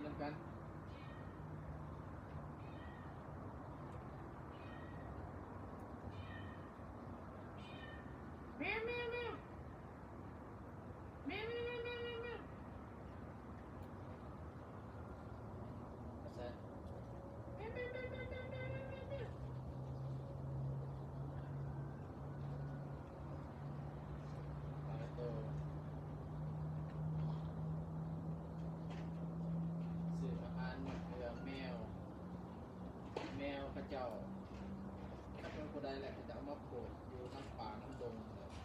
นำกันแมวแมวแมวแมวแมวแมวแมวแมวแมวใส่แมวแมวแมวแมวแมวแมวแมวแมวแมวหลายตัวสื่ออาหารเพื่อแมวแมวพระเจ้าถ้าเป็นคนใดแหละจะเอามาปลูกอยู่น้ำป่าน้ำดง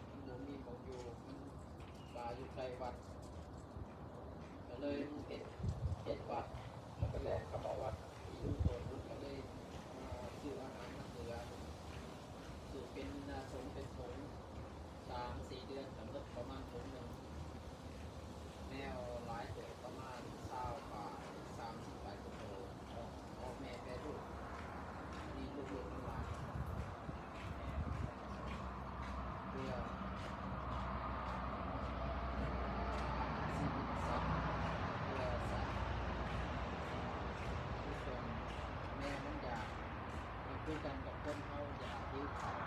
มันบ่มีของอยู่มันป่าอยู่ไกลวัดก็เลยเห็ดวัดแล้วก็แลกกับวัดที่อยู่โบสถ์ก็เลยมาซื้ออาหารมาเหลือซื้อเป็นสงเป็นผง3-4 เดือนสำหรับประมาณผงหนึ่งแมวหลายตัวประมาณ20 กว่า30 กว่าตัวออกแม่แปรรูปนี่ลูกๆทั้งหลายเพื่อชีวิตสัตว์เพื่อสัตว์ทุกคนแม่มันอยากมันคือกันกับคนเขาอยากหิวข้าว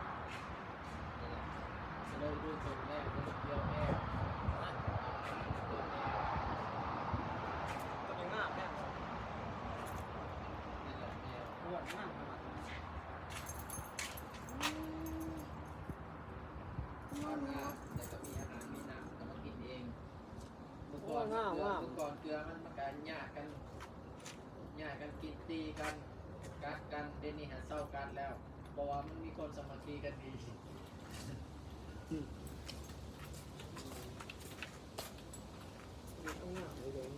นี่แหละก็เลยดูจนแม่ก็เกี่ยวแม่เกี่ยวแม่ ตัวนี้งามแม่ นี่แหละแม่ อ้วนมากขนาดนี้ ทำงานแต่ก็มีอาหารมีน้ำก็มากินเองเมื่อก่อนเกลือมันมาการหยากันกินตีกันกัดกันเดี๋ยวนี้หาเศร้ากันแล้วเพราะว่ามันมีคนสามัคคีกันดี ต้องงามเลย